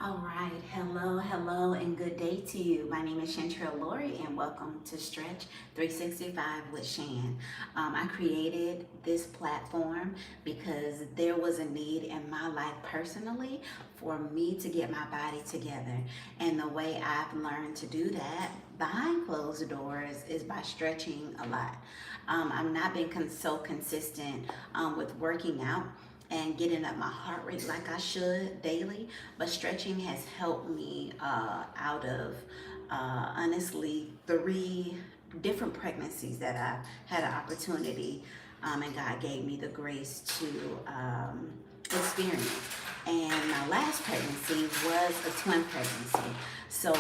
All right, hello, and good day to you. My name is Chantrell Lori, and welcome to Stretch 365 with Shan. I created this platform because there was a need in my life personally for me to get my body together. And the way I've learned to do that behind closed doors is by stretching a lot. I've not been so consistent with working out and getting up my heart rate like I should daily. But stretching has helped me out of honestly 3 different pregnancies that I had an opportunity, and God gave me the grace to experience. And my last pregnancy was a twin pregnancy. So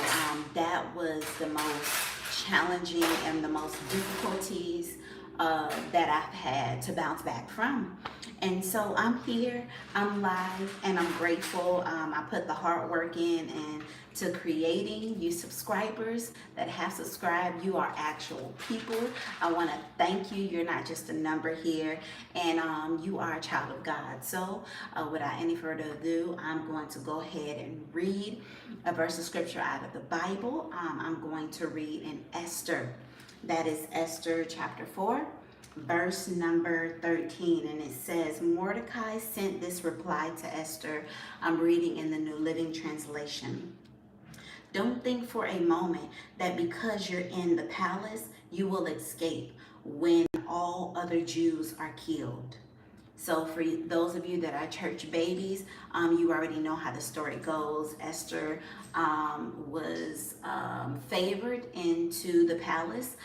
that was the most challenging and the most difficulties that I've had to bounce back from. And so I'm here, I'm live, and I'm grateful. I put the hard work in and to creating you subscribers that have subscribed. You are actual people. I want to thank you. You're not just a number here, and you are a child of God. So without any further ado, I'm going to go ahead and read a verse of scripture out of the Bible. I'm going to read in Esther. That is Esther chapter 4. Verse number 13, and it says, Mordecai sent this reply to Esther. I'm reading in the New Living Translation. Don't think for a moment that because you're in the palace, you will escape when all other Jews are killed. So for those of you that are church babies, you already know how the story goes. Esther was favored into the palace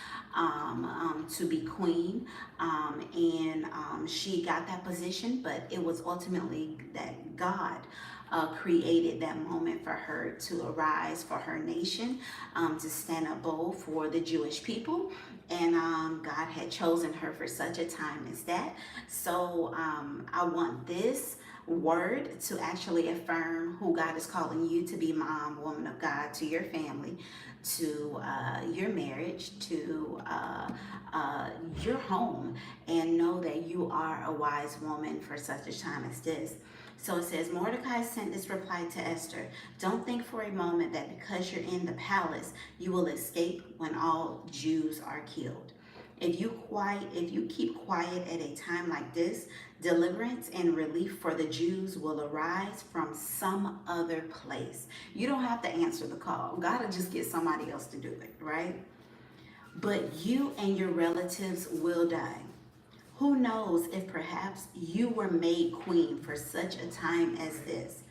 to be queen, and she got that position, but it was ultimately that God created that moment for her to arise for her nation, to stand up bold for the Jewish people. And God had chosen her for such a time as that. So I want this word to actually affirm who God is calling you to be, mom, woman of God, to your family, to your marriage, to your home, and know that you are a wise woman for such a time as this. So it says, Mordecai sent this reply to Esther. Don't think for a moment that because you're in the palace, you will escape when all Jews are killed. If you keep quiet at a time like this, deliverance and relief for the Jews will arise from some other place. You don't have to answer the call. God will just get somebody else to do it, right? But you and your relatives will die. Who knows if perhaps you were made queen for such a time as this?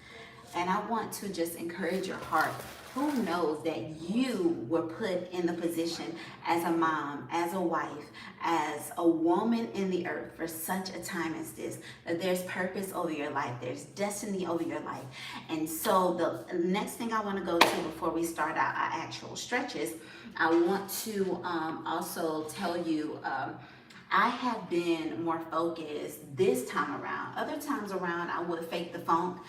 And I want to just encourage your heart. Who knows that you were put in the position as a mom, as a wife, as a woman in the earth for such a time as this, that there's purpose over your life, there's destiny over your life. And so the next thing I want to go to before we start our actual stretches, I want to also tell you, I have been more focused this time around. Other times around, I would fake the funk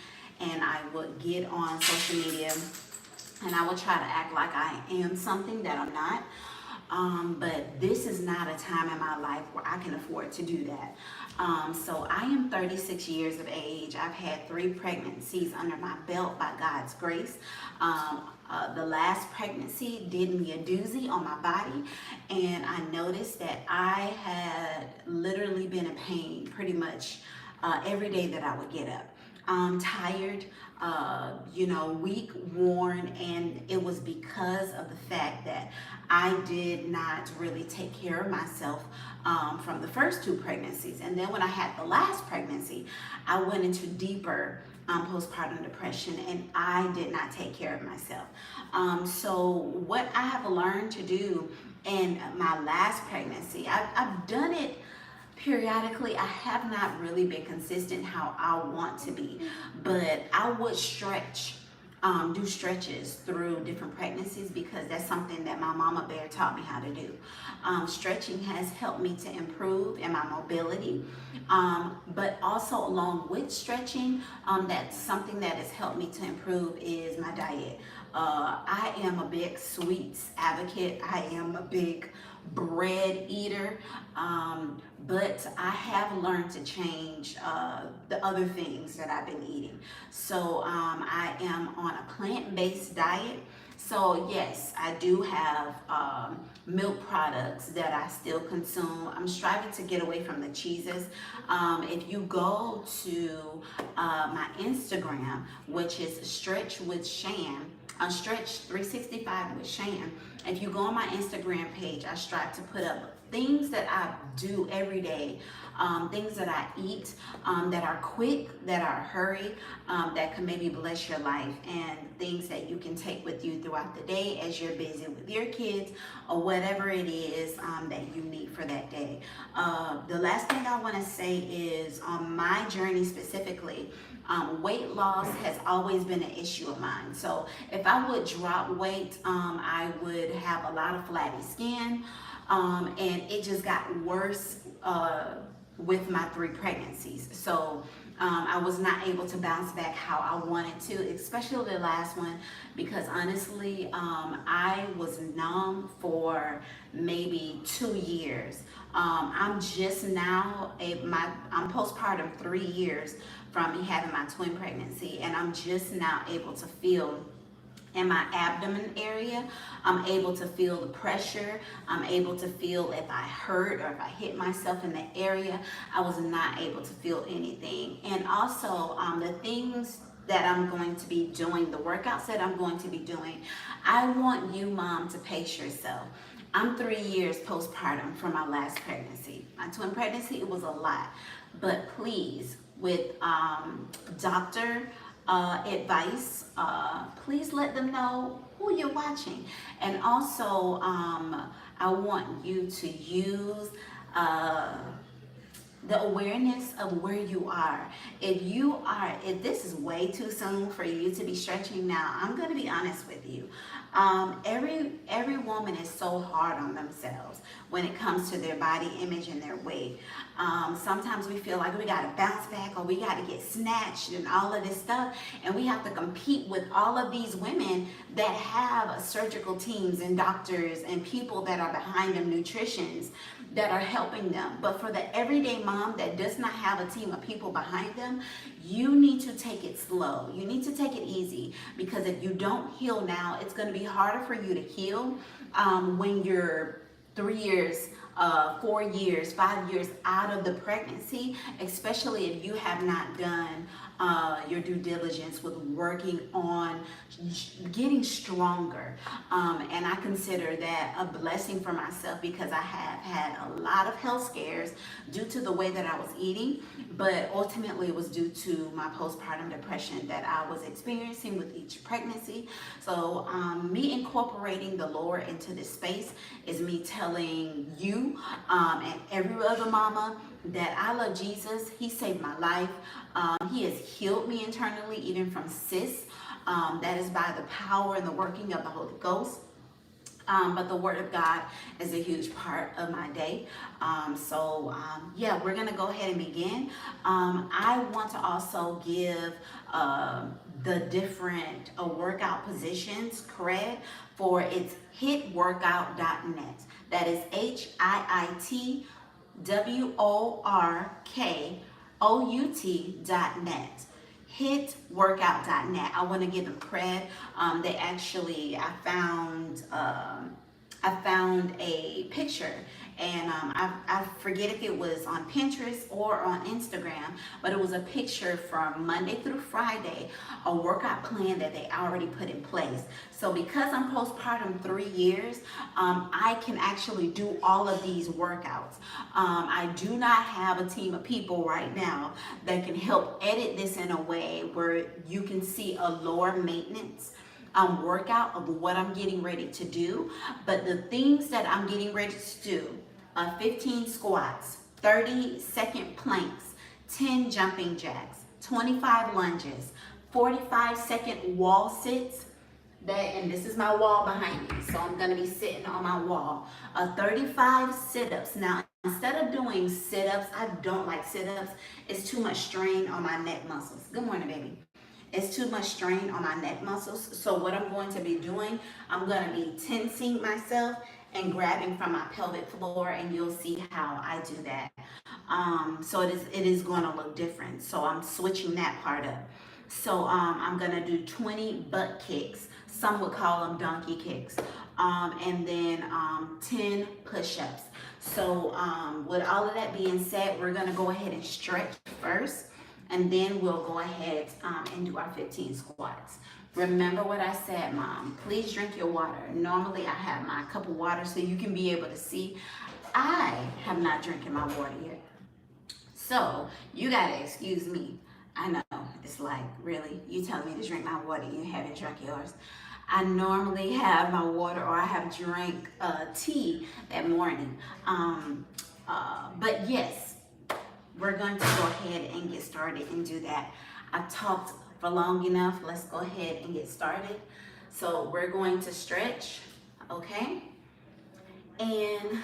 and I would get on social media and I would try to act like I am something that I'm not. But this is not a time in my life where I can afford to do that. So I am 36 years of age. I've had 3 pregnancies under my belt by God's grace. The last pregnancy did me a doozy on my body, and I noticed that I had literally been in pain pretty much every day that I would get up. Tired, weak, worn, and it was because of the fact that I did not really take care of myself from the first 2 pregnancies. And then when I had the last pregnancy, I went into deeper postpartum depression, and I did not take care of myself. So what I have learned to do in my last pregnancy, I've done it periodically. I have not really been consistent how I want to be, but I would do stretches through different pregnancies because that's something that my mama bear taught me how to do. Stretching has helped me to improve in my mobility, but also along with stretching, that's something that has helped me to improve is my diet. I am a big sweets advocate. I am a big bread eater. But I have learned to change the other things that I've been eating. So I am on a plant-based diet. So yes, I do have milk products that I still consume. I'm striving to get away from the cheeses. If you go to my Instagram, which is Stretch with Shan, Stretched365 with Shan. If you go on my Instagram page, I strive to put up things that I do every day, things that I eat, that are quick, that are hurry, that can maybe bless your life, and things that you can take with you throughout the day as you're busy with your kids or whatever it is that you need for that day. The last thing I want to say is on my journey specifically, weight loss has always been an issue of mine. So if I would drop weight, I would have a lot of flabby skin, and it just got worse with my 3 pregnancies. So I was not able to bounce back how I wanted to, especially the last one, because honestly, I was numb for maybe 2 years. I'm just now, I'm postpartum 3 years from me having my twin pregnancy, and I'm just now able to feel in my abdomen area. I'm able to feel the pressure. I'm able to feel if I hurt or if I hit myself in the area. I was not able to feel anything. And also the things that I'm going to be doing, the workouts that I'm going to be doing, I want you, mom, to pace yourself. I'm 3 years postpartum from my last pregnancy. My twin pregnancy, it was a lot. But please, with doctor advice, please let them know who you're watching. And also, I want you to use the awareness of where you are. If this is way too soon for you to be stretching now, I'm going to be honest with you. Every woman is so hard on themselves when it comes to their body image and their weight. Sometimes we feel like we got to bounce back or we got to get snatched and all of this stuff, and we have to compete with all of these women that have surgical teams and doctors and people that are behind them, nutritionists that are helping them. But for the everyday mom that does not have a team of people behind them, you need to take it slow. You need to take it easy, because if you don't heal now, it's going to be harder for you to heal when you're 3 years, 4 years, 5 years out of the pregnancy, especially if you have not done your due diligence with working on getting stronger. And I consider that a blessing for myself, because I have had a lot of health scares due to the way that I was eating, but ultimately it was due to my postpartum depression that I was experiencing with each pregnancy. So me incorporating the Lord into this space is me telling you and every other mama that I love Jesus. He saved my life. He has healed me internally, even from cysts. That is by the power and the working of the Holy Ghost. But the Word of God is a huge part of my day. Yeah, we're going to go ahead and begin. I want to also give the different workout positions cred for its hitworkout.net. That is HIITWORKOUT.net. Hitworkout.net. I want to give them cred. They actually, I found a picture, and I forget if it was on Pinterest or on Instagram, but it was a picture from Monday through Friday, a workout plan that they already put in place. So because I'm postpartum 3 years, I can actually do all of these workouts. I do not have a team of people right now that can help edit this in a way where you can see a lower maintenance workout of what I'm getting ready to do. But the things that I'm getting ready to do, 15 squats, 30-second planks, 10 jumping jacks, 25 lunges, 45-second wall sits, and this is my wall behind me, so I'm going to be sitting on my wall, 35 sit-ups. Now, instead of doing sit-ups, I don't like sit-ups. It's too much strain on my neck muscles. Good morning, baby. It's too much strain on my neck muscles. So what I'm going to be doing, I'm going to be tensing myself and grabbing from my pelvic floor, and you'll see how I do that. So it is going to look different. So I'm switching that part up. So I'm going to do 20 butt kicks. Some would call them donkey kicks. And then 10 push-ups. So with all of that being said, we're going to go ahead and stretch first, and then we'll go ahead and do our 15 squats. Remember what I said, Mom. Please drink your water. Normally I have my cup of water so you can be able to see. I have not drinking my water yet. So you gotta excuse me. I know, it's like, really? You telling me to drink my water, you haven't drunk yours. I normally have my water, or I have drank tea that morning. But yes, we're going to go ahead and get started and do that. I've talked for long enough. Let's go ahead and get started. So we're going to stretch, okay? And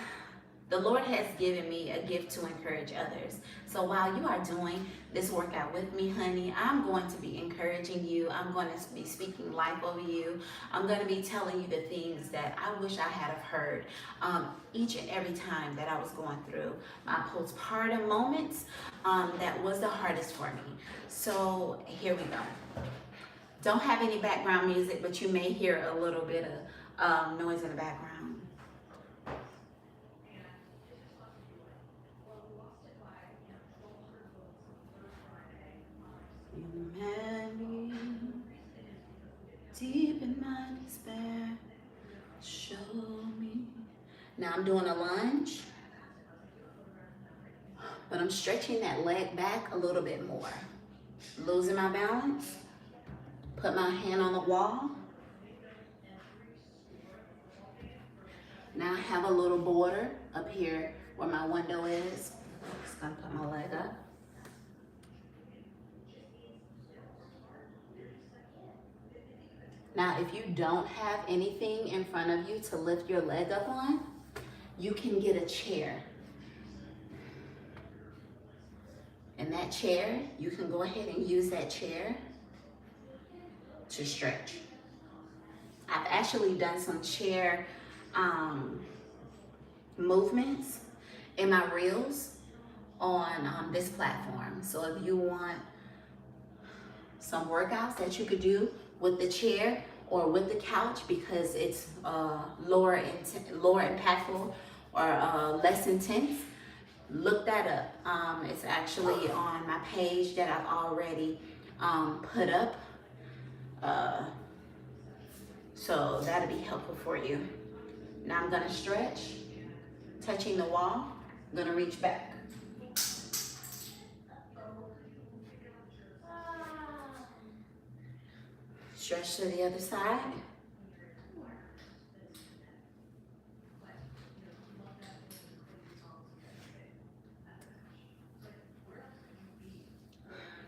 the Lord has given me a gift to encourage others. So while you are doing this workout with me, honey, I'm going to be encouraging you. I'm going to be speaking life over you. I'm going to be telling you the things that I wish I had have heard each and every time that I was going through my postpartum moments. That was the hardest for me. So here we go. Don't have any background music, but you may hear a little bit of noise in the background. You had me deep in my despair. Show me. Now I'm doing a lunge, but I'm stretching that leg back a little bit more. Losing my balance. Put my hand on the wall. Now I have a little border up here where my window is. Just gonna put my leg up. Now, if you don't have anything in front of you to lift your leg up on, you can get a chair. And that chair, you can go ahead and use that chair to stretch. I've actually done some chair movements in my reels on this platform. So if you want some workouts that you could do with the chair or with the couch, because it's lower impactful or less intense, look that up. It's actually on my page that I've already put up. So that'll be helpful for you. Now I'm gonna stretch, touching the wall. I'm gonna reach back. Stretch to the other side.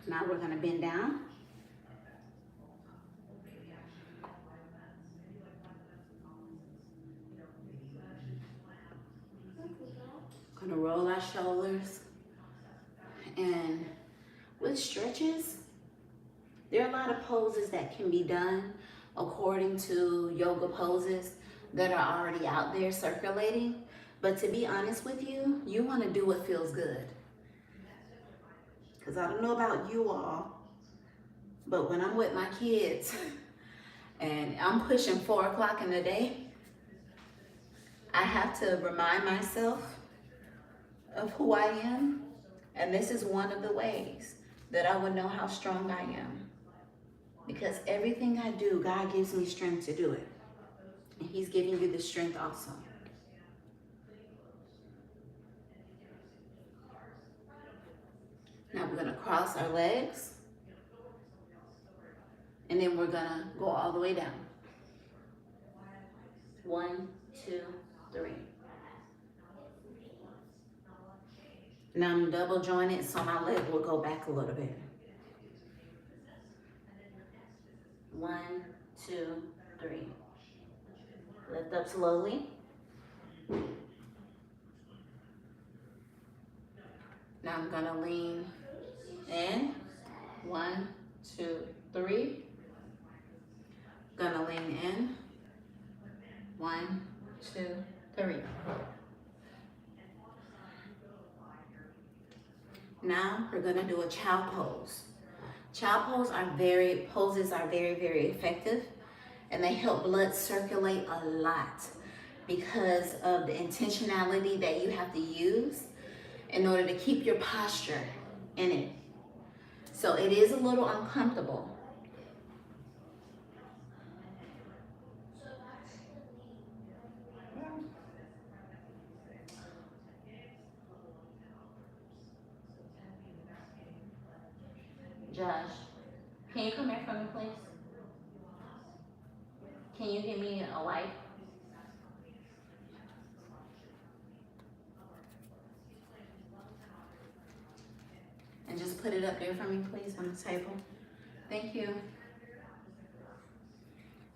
Now we're gonna bend down. Gonna roll our shoulders. And with stretches, there are a lot of poses that can be done according to yoga poses that are already out there circulating. But to be honest with you, you want to do what feels good. Because I don't know about you all, but when I'm with my kids and I'm pushing 4 o'clock in the day, I have to remind myself of who I am. And this is one of the ways that I would know how strong I am. Because everything I do, God gives me strength to do it. And He's giving you the strength also. Now we're gonna cross our legs. And then we're gonna go all the way down. 1, 2, 3. Now I'm double jointed, so my leg will go back a little bit. 1, 2, 3. Lift up slowly. Now I'm gonna lean in. 1, 2, 3. Gonna lean in. 1, 2, 3. Now we're gonna do a child pose. Child poses are very, very effective, and they help blood circulate a lot because of the intentionality that you have to use in order to keep your posture in it. So it is a little uncomfortable. Josh, can you come here for me, please? Can you give me a wipe? And just put it up there for me, please, on the table. Thank you.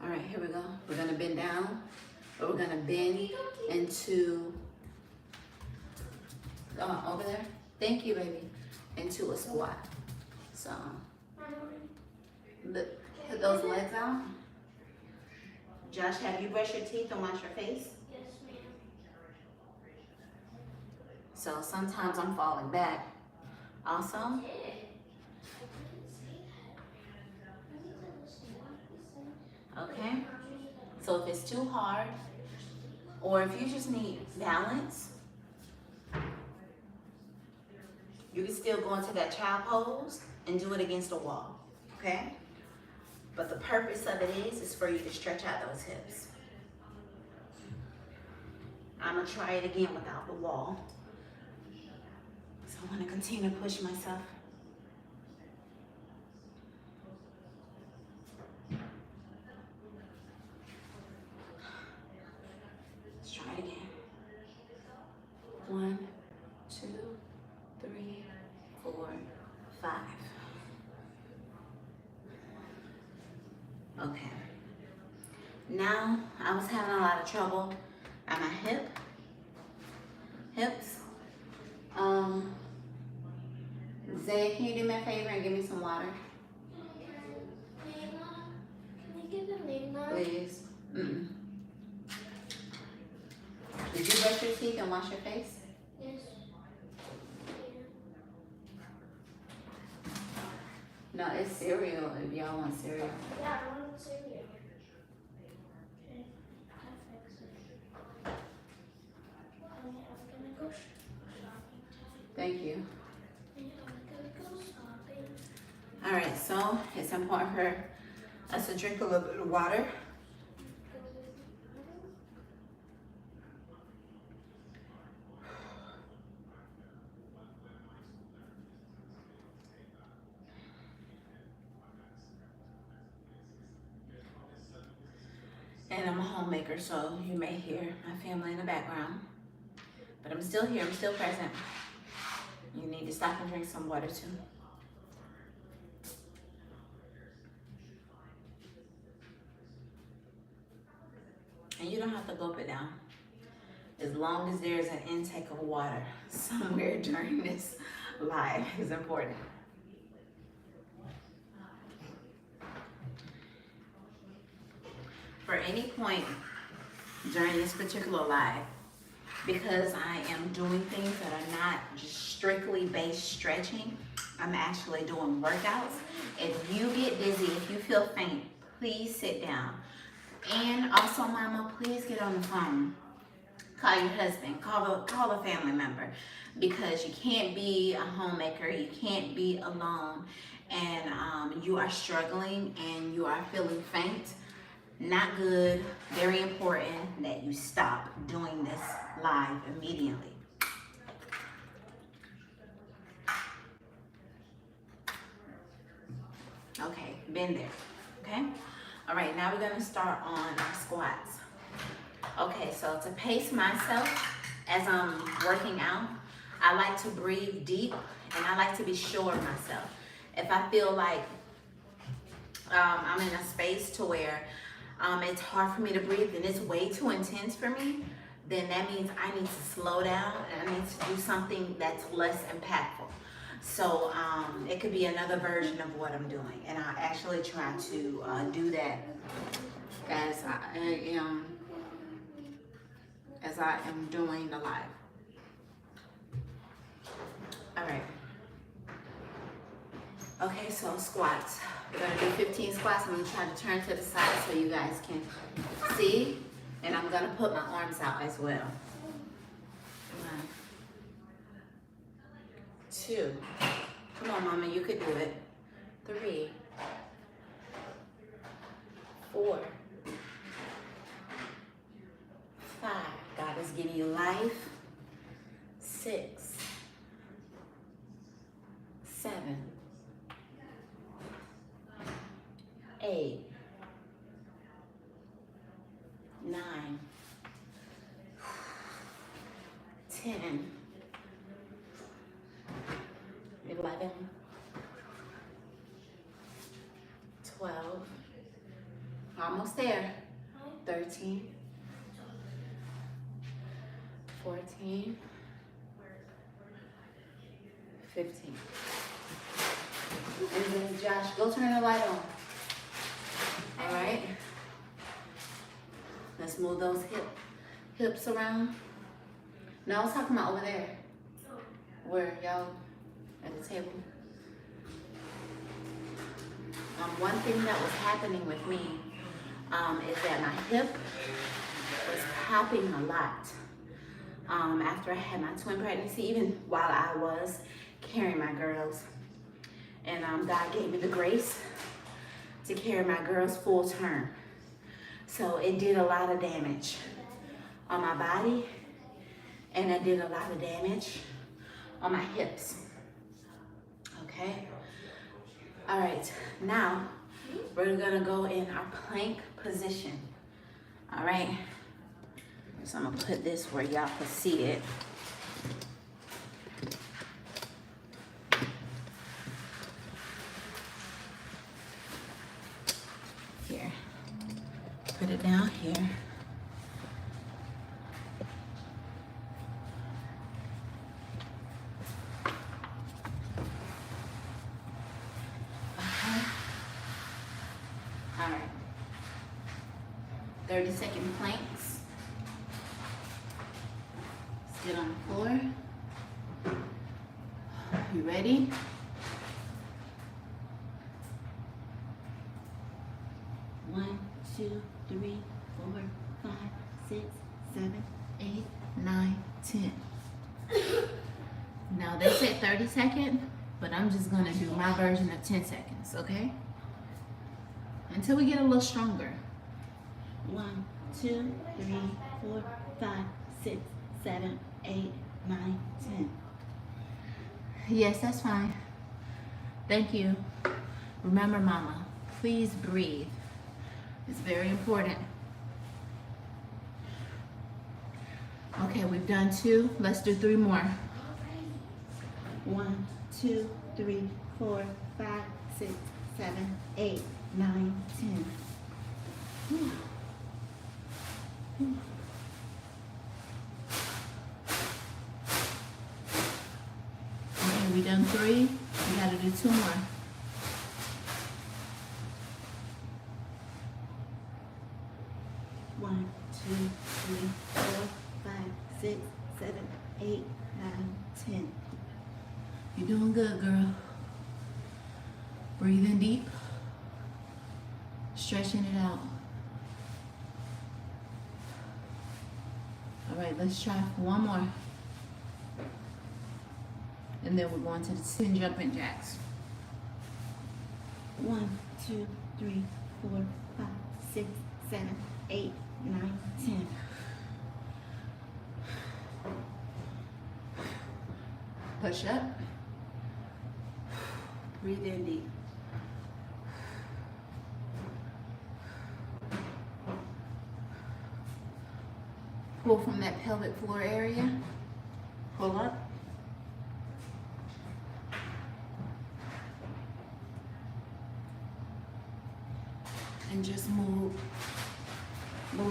All right, here we go. We're gonna bend down, but we're gonna bend into, over there. Thank you, baby. Into a squat. So, put those legs out. Josh, have you brushed your teeth and washed your face? Yes, ma'am. So sometimes I'm falling back. Also, okay. So if it's too hard, or if you just need balance, you can still go into that child pose and do it against a wall, okay? But the purpose of it is for you to stretch out those hips. I'm gonna try it again without the wall. So I wanna continue to push myself. Let's try it again. 1, 2, 3, 4, 5. Okay. Now, I was having a lot of trouble at my hips. Zay, can you do me a favor and give me some water? Can I get a Lena? Please. Did you brush your teeth and wash your face? Yes. No, it's cereal if y'all want cereal. Yeah, I want cereal. Okay, I'll fix it. I'm gonna go shopping. Thank you. I'm gonna go shopping. All right, so it's important for us to drink a little bit of water. And I'm a homemaker, so you may hear my family in the background. But I'm still here, I'm still present. You need to stop and drink some water too. And you don't have to gulp it down. As long as there's an intake of water somewhere during this live is important. For any point during this particular live, because I am doing things that are not just strictly based stretching, I'm actually doing workouts. If you get dizzy, if you feel faint, please sit down. And also, mama, please get on the phone. Call your husband, call a family member, because you can't be a homemaker, you can't be alone, and you are struggling and you are feeling faint. Not good. Very important that you stop doing this live immediately. Okay, been there. Okay? All right, now we're gonna start on our squats. Okay, so to pace myself as I'm working out, I like to breathe deep and I like to be sure of myself. If I feel like I'm in a space to where it's hard for me to breathe and it's way too intense for me, then that means I need to slow down and I need to do something that's less impactful. So it could be another version of what I'm doing, and I actually try to do that as I am doing the live. All right. Okay, so squats. We're gonna do 15 squats. I'm gonna try to turn to the side so you guys can see, and I'm gonna put my arms out as well. 1, 2. Come on, mama, you could do it. 3, 4, 5. God is giving you life. 6, 7, 8, 9, 10, 11, 12, almost there, 13, 14, 15. And then Josh, go turn the light on. All right. Let's move those hips around. No, I was talking about over there. Where y'all at the table. One thing that was happening with me is that my hip was popping a lot. After I had my twin pregnancy, even while I was carrying my girls. And God gave me the grace to carry my girls full term. So it did a lot of damage on my body, and it did a lot of damage on my hips. Okay? All right, now we're gonna go in our plank position. All right? So I'm gonna put this where y'all can see it. Here, put it down here. Okay. All right. 30-second planks. Sit on the floor. You ready? One, 2, 3, 4, 5, 6, 7, 8, 9, 10. Now they said 30 seconds, but I'm just gonna do my version of 10 seconds, okay? Until we get a little stronger. 1, 2, 3, 4, 5, 6, 7, 8, 9, 10. Yes, that's fine. Thank you. Remember, mama, please breathe. It's very important. Okay, we've done 2. Let's do 3 more. 1, 2, 3, 4, 5, 6, 7, 8, 9, 10. Whew. Whew. Okay, we done 3. We gotta do 2 more. 1, 2, 3, 4, 5, 6, 7, 8, 9, 10. You're doing good, girl. Breathing deep. Stretching it out. All right, let's try 1 more. And then we're going to the 10 jumping jacks. 1, 2, 3, 4, 5, 6, 7, 8, 9, 10. Push up. Breathe in deep. Pull from that pelvic floor area. Pull up. And just move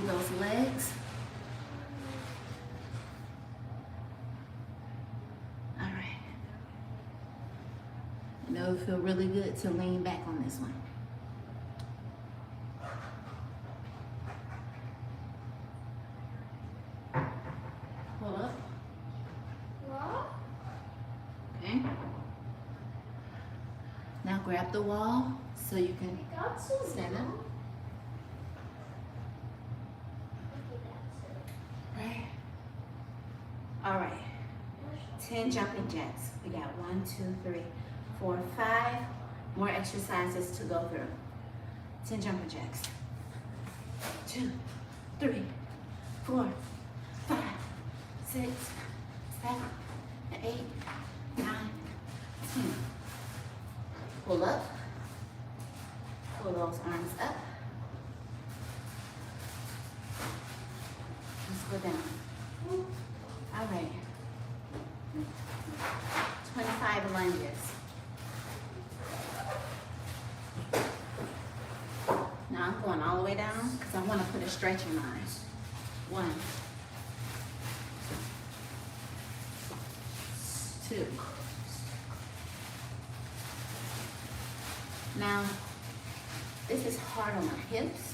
those legs. All right. You know, it feel really good to lean back on this one. Pull up. What? Okay. Now grab the wall so you can I got some. stand up. Okay, that's it. Right. All right. 10 jumping jacks. We got 1, 2, 3, 4, 5 more exercises to go through. 10 jumping jacks. 2, 3, 4, 5, 6, 7, 8, 9, 10. Pull up. Pull those arms up. Let's go down. All right. 25 lunges. Now I'm going all the way down because I want to put a stretch in mine. 1, 2. Now, this is hard on my hips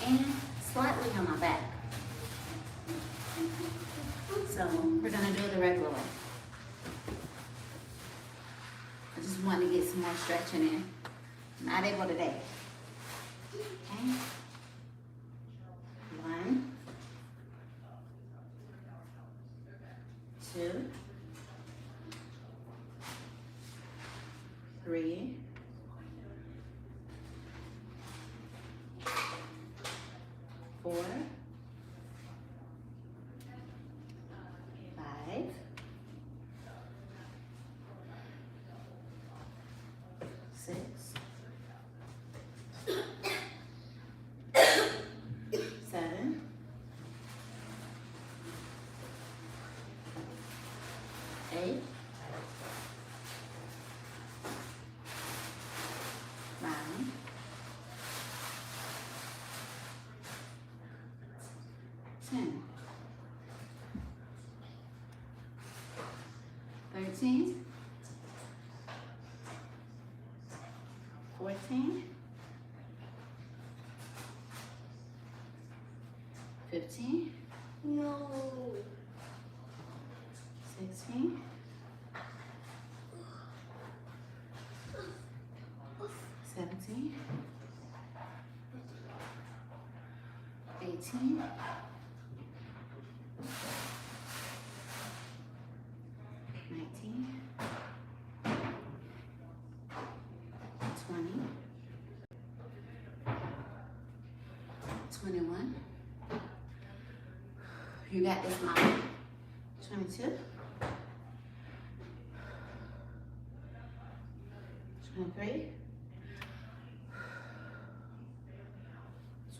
and slightly on my back. So we're gonna do it the regular way. I just want to get some more stretching in. Not able today. Okay. 1, 2, 3, 4, 5, 6, 7, 8, 9, 10, 13, 14, 15, No. 16, 17, 18, 19, 20, 21. You got this, Mom. 22, 23,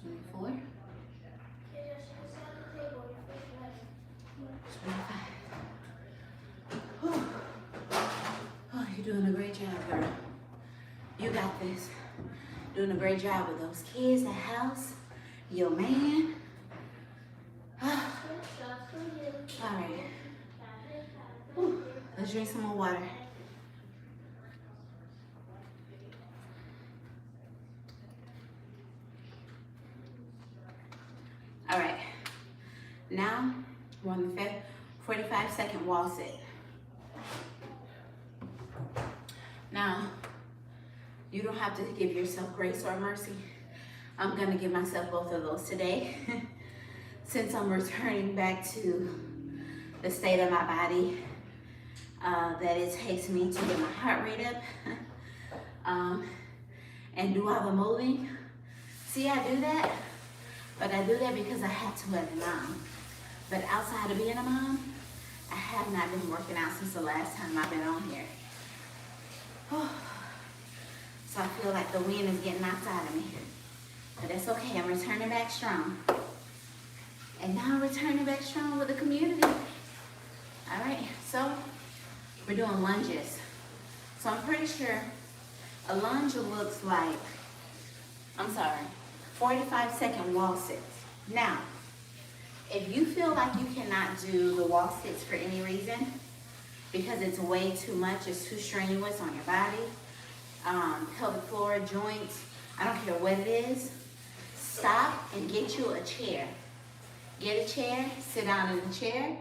24, 25. Whew. Oh, you're doing a great job, girl. You got this. Doing a great job with those kids, the house, your man. All right. Whew. Let's drink some more water. All right. Now, we're on the 45-second wall sit. Now, you don't have to give yourself grace or mercy. I'm gonna give myself both of those today. Since I'm returning back to the state of my body that it takes me to get my heart rate up and do all the moving. See, I do that, but I do that because I had to as a mom. But outside of being a mom, I have not been working out since the last time I've been on here. So I feel like the wind is getting outside of me. But that's okay, I'm returning back strong. And now I'm returning back strong with the community. All right, so we're doing lunges. So I'm pretty sure a lunge looks like, 45-second wall sits. Now, if you feel like you cannot do the wall sits for any reason, because it's way too much. It's too strenuous on your body. Pelvic floor, joints, I don't care what it is. Stop and get you a chair. Get a chair, sit down in the chair,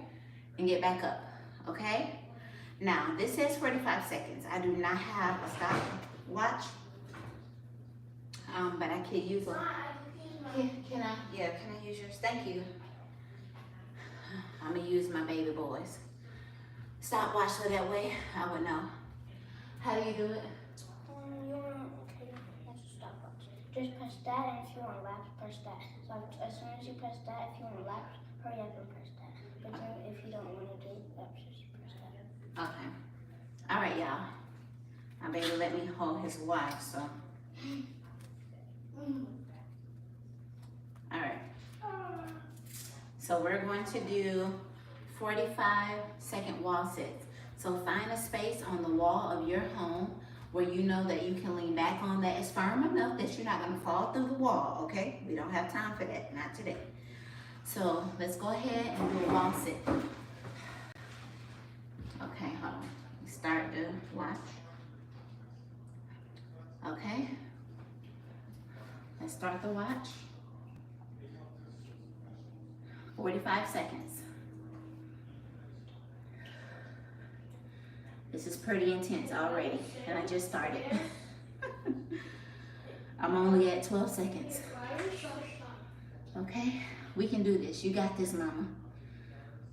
and get back up, okay? Now, this says 45 seconds. I do not have a stopwatch, but I can use a, can I use yours? Thank you. I'm gonna use my baby boys stopwatch so that way I would know. How do you do it? Just press that, and if you want laps, press that. So as soon as you press that, if you want laps, hurry up and press that. But then if you don't want to do laps, just press that. Okay. All right, y'all. My baby let me hold his watch, so. All right. So we're going to do 45-second wall sits. So find a space on the wall of your home where you know that you can lean back on that is firm enough that you're not gonna fall through the wall, okay? We don't have time for that, not today. So let's go ahead and do a wall sit. Okay, hold on. Start the watch. Okay. Let's start the watch. 45 seconds. This is pretty intense already, and I just started. I'm only at 12 seconds. Okay, we can do this. You got this, mama.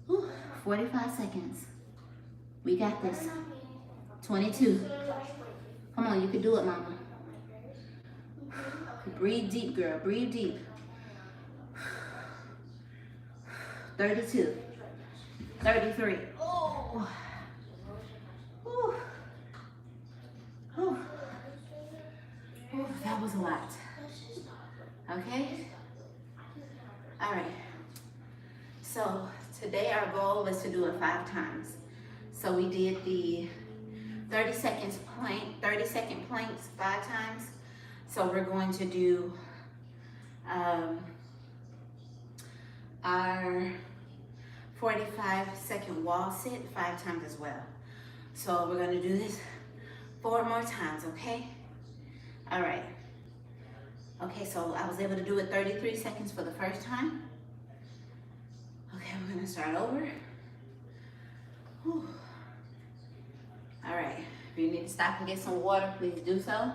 Whew, 45 seconds. We got this. 22. Come on, you can do it, mama. Breathe deep, girl. Breathe deep. 32. 33. Oh. Whew. Whew. Whew, that was a lot. Okay? All right. So today our goal is to do it 5 times. So we did the 30 second planks 5 times. So we're going to do our 45-second wall sit 5 times as well. So we're gonna do this 4 more times, okay? All right. Okay, so I was able to do it 33 seconds for the first time. Okay, we're gonna start over. Whew. All right, if you need to stop and get some water, please do so.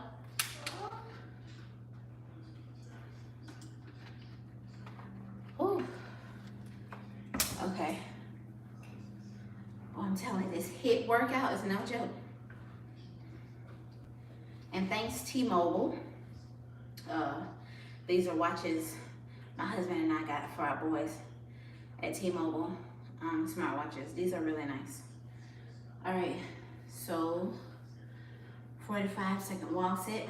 Whew. Okay. Oh, I'm telling you, this hip workout is no joke. And thanks T-Mobile. These are watches my husband and I got for our boys at T-Mobile. Smart watches. These are really nice. All right, so 45-second wall sit.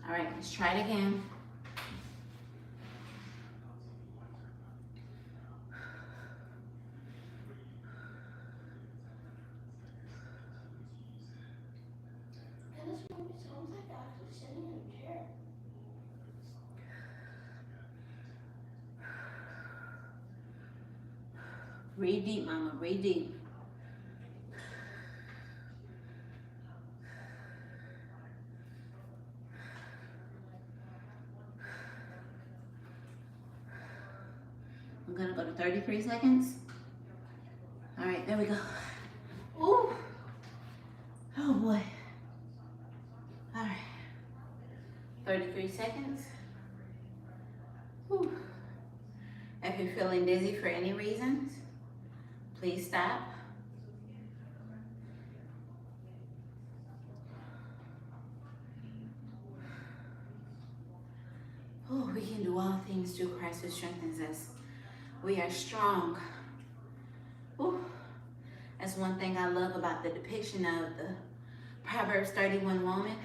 All right, let's try it again. Breathe deep, mama, breathe deep. I'm gonna go to 33 seconds. All right, there we go. Ooh. Oh boy. All right. 33 seconds. Whew. If you're feeling dizzy for any reasons, please stop. Oh, we can do all things through Christ who strengthens us. We are strong. Ooh. That's one thing I love about the depiction of the Proverbs 31 woman,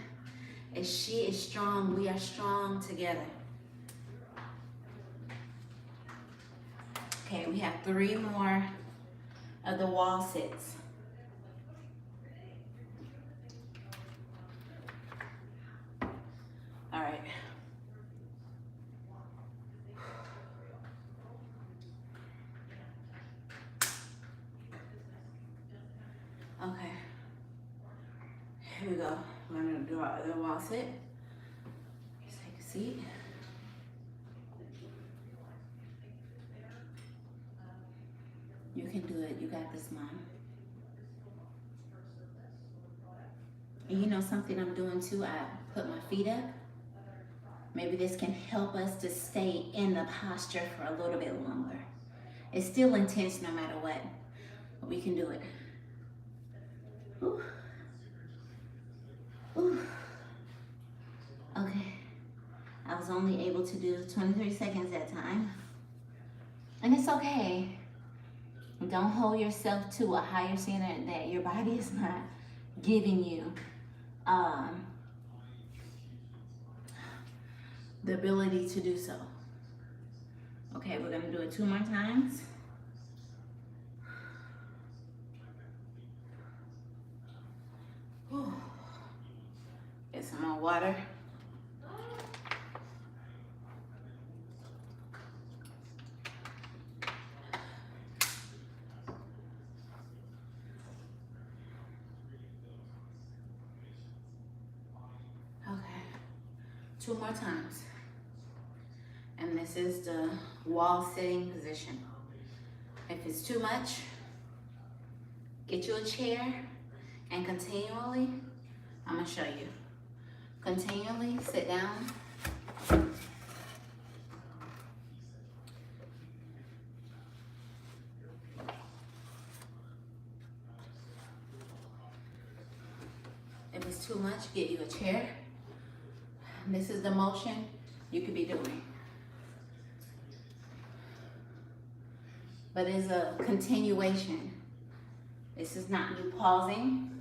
is she is strong. We are strong together. Okay, we have 3 more of the wall sits. All right. Here we go. We're gonna do our other wall sit. Just take a seat. You can do it. You got this, Mom. And you know something I'm doing too? I put my feet up. Maybe this can help us to stay in the posture for a little bit longer. It's still intense no matter what, but we can do it. Ooh. Ooh. Okay. I was only able to do 23 seconds that time. And it's okay. Don't hold yourself to a higher standard that your body is not giving you the ability to do so. Okay, we're gonna do it 2 more times. Whew. Get some more water. Okay, 2 more times. And this is the wall sitting position. If it's too much, get you a chair and continually, I'm gonna show you. Continually sit down. If it's too much, get you a chair. This is the motion you could be doing. But it's a continuation. This is not you pausing.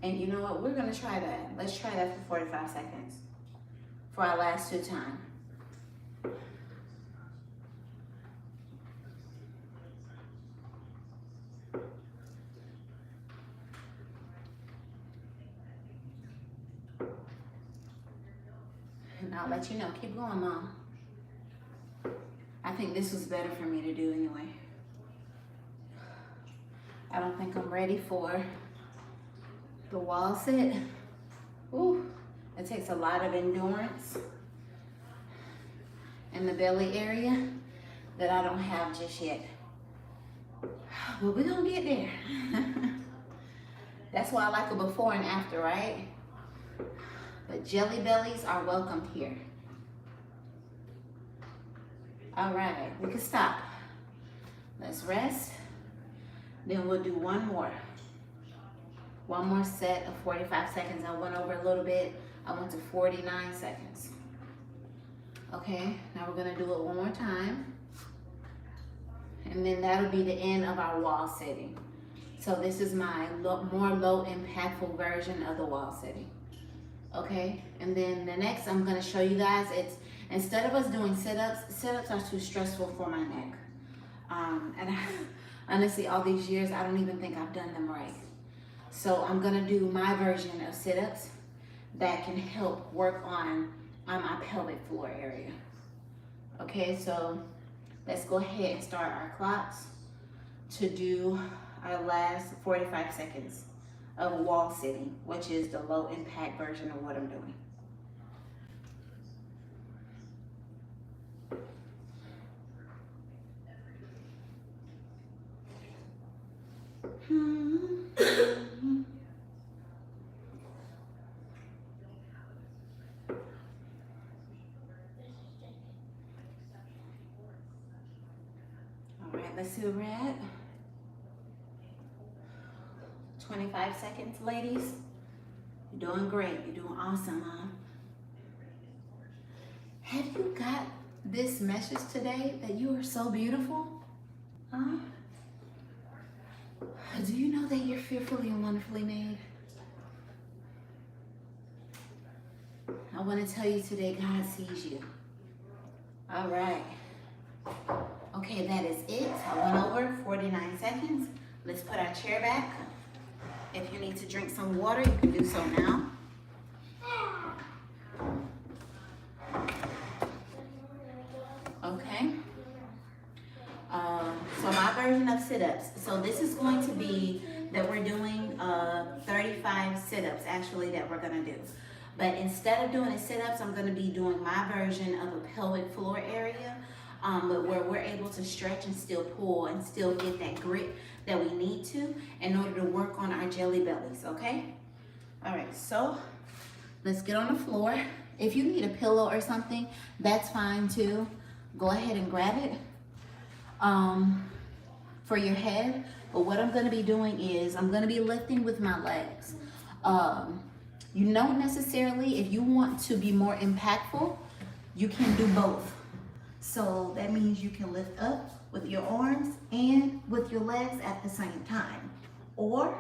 And you know what? We're gonna try that. Let's try that for 45 seconds for our last 2 times. And I'll let you know. Keep going, Mom. I think this was better for me to do anyway. I don't think I'm ready for the wall sit. Ooh, it takes a lot of endurance in the belly area that I don't have just yet. But we're gonna get there. That's why I like a before and after, right? But jelly bellies are welcome here. All right, we can stop. Let's rest. Then we'll do one more. One more set of 45 seconds. I went over a little bit. I went to 49 seconds. Okay, now we're gonna do it one more time. And then that'll be the end of our wall sitting. So this is my more low impactful version of the wall sitting. Okay, and then the next I'm gonna show you guys, it's instead of us doing sit-ups are too stressful for my neck. And honestly, all these years, I don't even think I've done them right. So I'm gonna do my version of sit-ups that can help work on my pelvic floor area. Okay, so let's go ahead and start our clocks to do our last 45 seconds of wall sitting, which is the low impact version of what I'm doing. All right, let's see where we're at. 25 seconds, ladies. You're doing great. You're doing awesome, Mom. Have you got this message today that you are so beautiful? Huh? Do you know that you're fearfully and wonderfully made? I want to tell you today, God sees you. All right. Okay, that is it. I went over 49 seconds. Let's put our chair back. If you need to drink some water, you can do so now. Okay. So version of sit-ups. So this is going to be that we're doing 35 sit-ups actually that we're gonna do. But instead of doing the sit-ups, I'm gonna be doing my version of a pelvic floor area, but where we're able to stretch and still pull and still get that grip that we need to in order to work on our jelly bellies, okay? All right, so let's get on the floor. If you need a pillow or something, that's fine too. Go ahead and grab it for your head. But what I'm gonna be doing is I'm gonna be lifting with my legs. You don't necessarily, if you want to be more impactful, you can do both. So that means you can lift up with your arms and with your legs at the same time. Or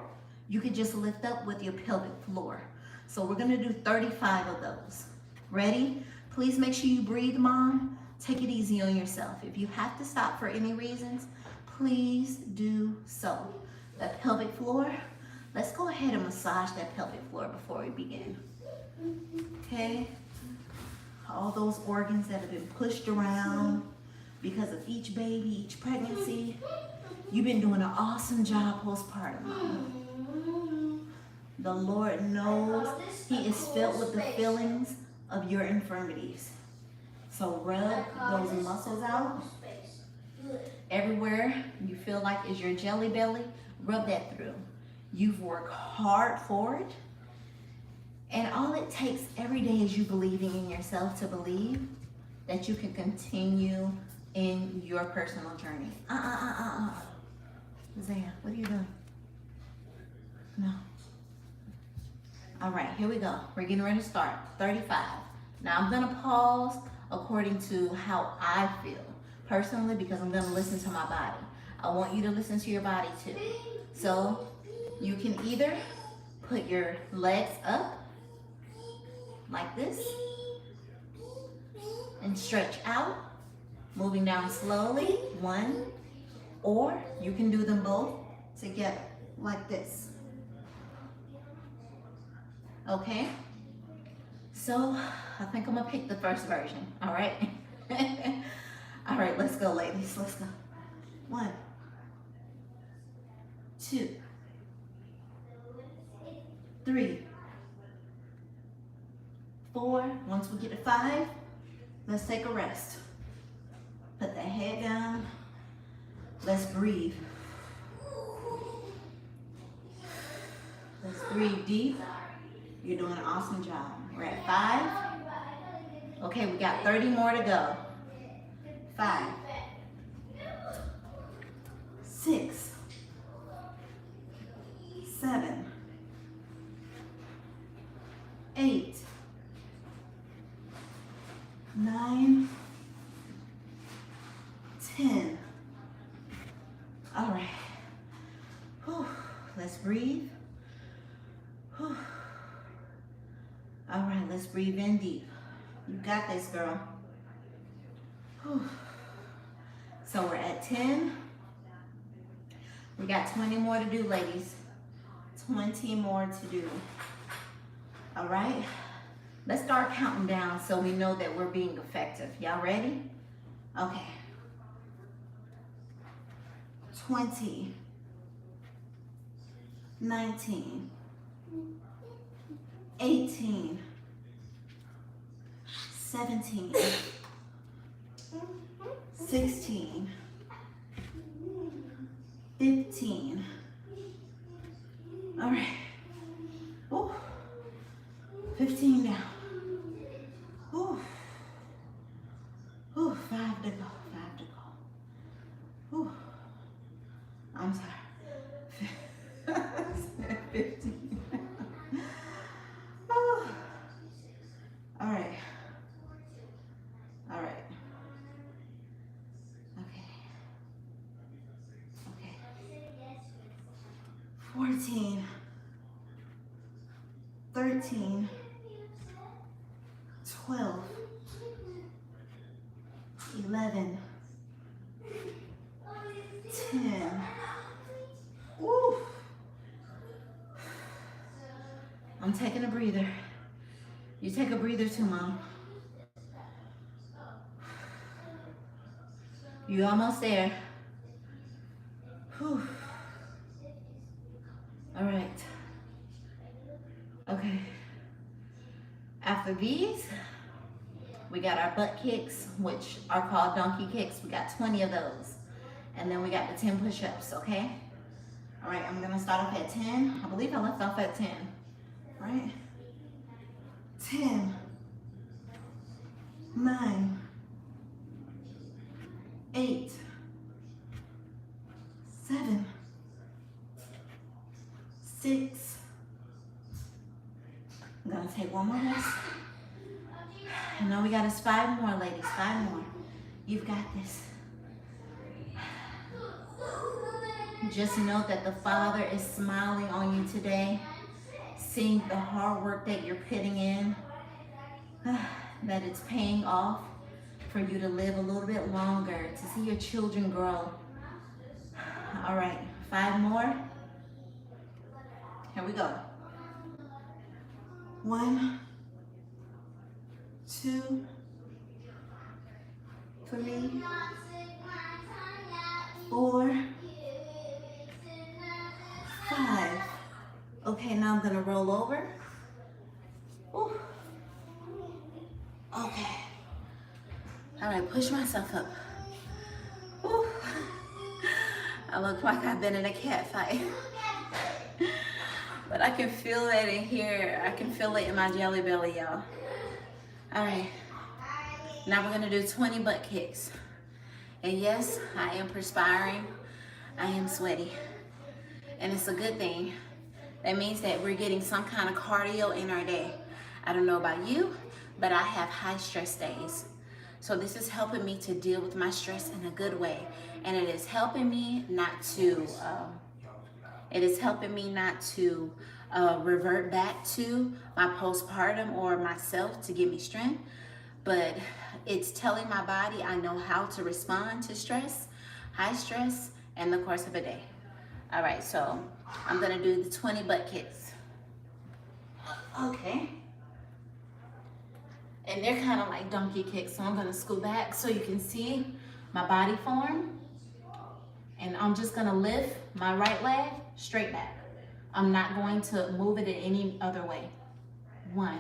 you could just lift up with your pelvic floor. So we're gonna do 35 of those. Ready? Please make sure you breathe, Mom. Take it easy on yourself. If you have to stop for any reasons, please do so. The pelvic floor, let's go ahead and massage that pelvic floor before we begin. Okay? All those organs that have been pushed around because of each baby, each pregnancy. You've been doing an awesome job postpartum, Mama. The Lord knows He is filled with the feelings of your infirmities. So rub those muscles out. Everywhere you feel like is your jelly belly, rub that through. You've worked hard for it. And all it takes every day is you believing in yourself to believe that you can continue in your personal journey. Zaya, what are you doing? No. All right, here we go. We're getting ready to start. 35. Now I'm gonna pause according to how I feel personally because I'm gonna listen to my body. I want you to listen to your body too. So you can either put your legs up like this and stretch out, moving down slowly, 1, or you can do them both together like this. Okay? So I think I'm gonna pick the first version, all right? All right, let's go, ladies, let's go. 1, 2, 3, 4. Once we get to 5, let's take a rest. Put the head down. Let's breathe. Let's breathe deep. You're doing an awesome job. We're at 5. Okay, we got 30 more to go. 5, 6, 7, 8, 9, 10. All right. Whew. Let's breathe. Whew. All right, let's breathe in deep. You got this, girl. Whew. So we're at 10. We got 20 more to do, ladies. 20 more to do. All right. Let's start counting down so we know that we're being effective. Y'all ready? Okay. 20, 19, 18, 17, 16, 15. All right. Ooh. 15 down. Ooh. Ooh, 5 to go. 5 to go. Ooh. I'm sorry. 15. Oh. All right. All right. Okay. Okay. 14. 13. 12. 11. 10. Woo. I'm taking a breather. You take a breather too, Mom. You almost there. Whew. All right. Okay. After these, we got our butt kicks, which are called donkey kicks. We got 20 of those. And then we got the 10 push-ups, okay? All right, I'm gonna start off at 10. I believe I left off at 10, right? 10, 9, 8, 7, 6. I'm gonna take one more rest. And now we got us 5 more, ladies, 5 more. You've got this. Just know that the Father is smiling on you today, seeing the hard work that you're putting in, that it's paying off for you to live a little bit longer, to see your children grow. All right, 5 more. Here we go. 1, 2, 3, 4, 5. Okay, now I'm gonna roll over. Ooh. Okay. All right, push myself up. Ooh. I look like I've been in a cat fight. But I can feel that in here. I can feel it in my jelly belly, y'all. All right. Now we're gonna do 20 butt kicks. And yes, I am perspiring. I am sweaty. And it's a good thing. That means that we're getting some kind of cardio in our day. I don't know about you, but I have high stress days. So this is helping me to deal with my stress in a good way. And it is helping me not to, revert back to my postpartum or myself to give me strength. But it's telling my body I know how to respond to stress, high stress, in the course of a day. All right, so I'm gonna do the 20 butt kicks. Okay. And they're kind of like donkey kicks, so I'm gonna scoot back so you can see my body form. And I'm just gonna lift my right leg straight back. I'm not going to move it in any other way. 1,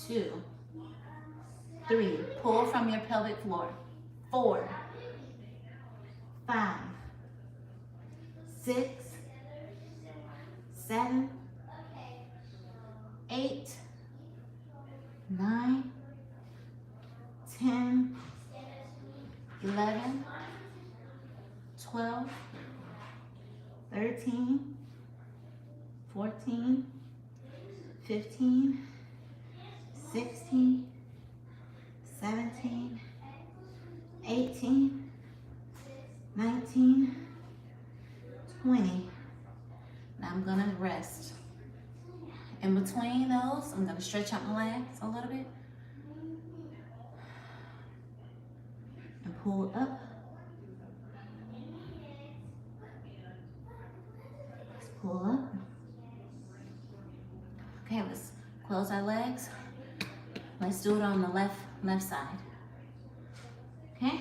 2, 3. Pull from your pelvic floor. 4, 5, 6, 7, 8, 9, 10, 11, 12, 13, 14, 15, 16, 17, 18, 19, 20. Now I'm gonna rest. In between those, I'm gonna stretch out my legs a little bit and pull up. Let's pull up. Okay, let's close our legs. Let's do it on the left side. Okay?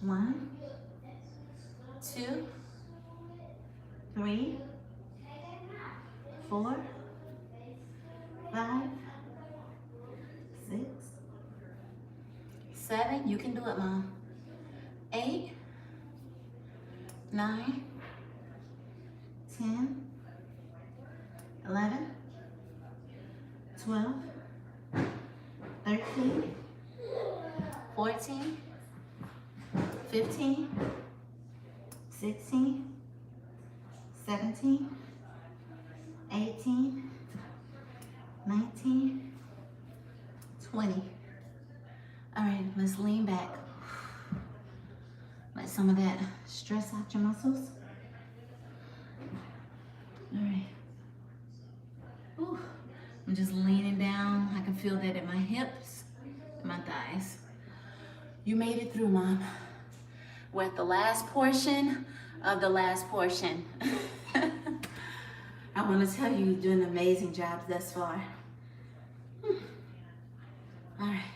1, 2, 3, 4, 5, 6, 7. You can do it, Mom. 8, 9, 10, 11, 12, 13, 14, 15, 16, 17, 18, 19, 20. All right, let's lean back. Let some of that stress out your muscles. All right. Ooh. I'm just leaning down. I can feel that in my hips, my thighs. You made it through, Mom. We're at the last portion of the last portion. I want to tell you, you're doing an amazing job thus far. All right.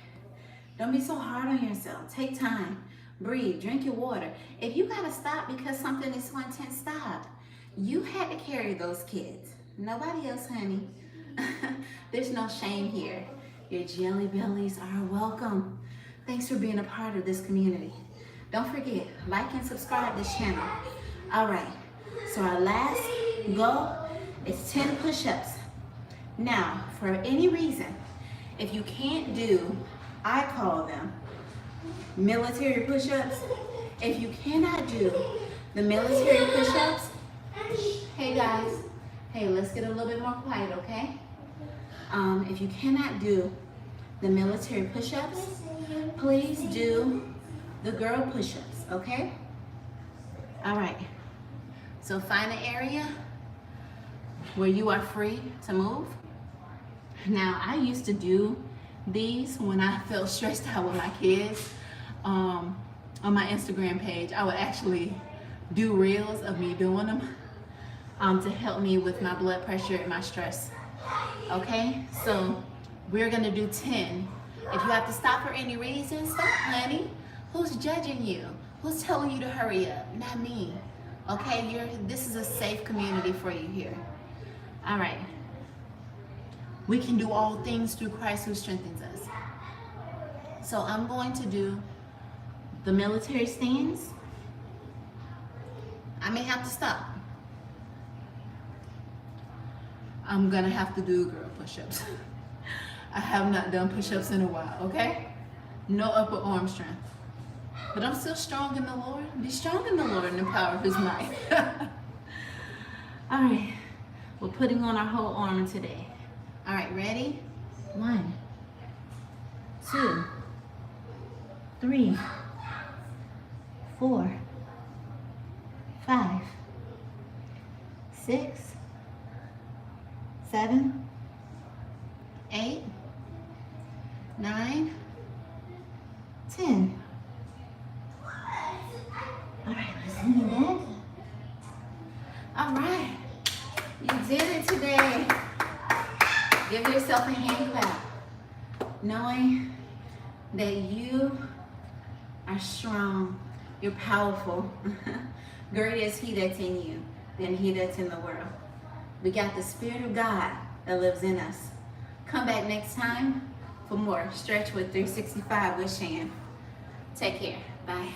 Don't be so hard on yourself. Take time. Breathe, drink your water. If you gotta stop because something is so intense, stop. You had to carry those kids. Nobody else, honey. There's no shame here. Your jelly bellies are welcome. Thanks for being a part of this community. Don't forget, like and subscribe this channel. All right, so our last goal is 10 push-ups. Now, for any reason, if you can't do, I call them military push-ups. If you cannot do the military push-ups, hey guys, hey, let's get a little bit more quiet, okay? If you cannot do the military push-ups, please do the girl push-ups, okay? All right, so find an area where you are free to move. Now, I used to do these when I felt stressed out with my kids. On my Instagram page, I would actually do reels of me doing them to help me with my blood pressure and my stress. Okay, so we're gonna do 10. If you have to stop for any reason, stop, honey. Who's judging you? Who's telling you to hurry up? Not me. Okay, this is a safe community for you here. All right. We can do all things through Christ who strengthens us. So I'm going to do the military stands. I may have to stop. I'm gonna have to do girl push-ups. I have not done push-ups in a while, okay? No upper arm strength. But I'm still strong in the Lord. Be strong in the Lord and the power of his might. All right, we're putting on our whole armor today. All right, ready? 1, 2, 3, 4, 5, 6, 7, 8, 9, 10. All right, let's lean back. All right, you did it today. Give yourself a hand clap, knowing that you are strong, you're powerful. Greater is he that's in you than he that's in the world. We got the Spirit of God that lives in us. Come back next time for more Stretch with 365 with Shan. Take care. Bye.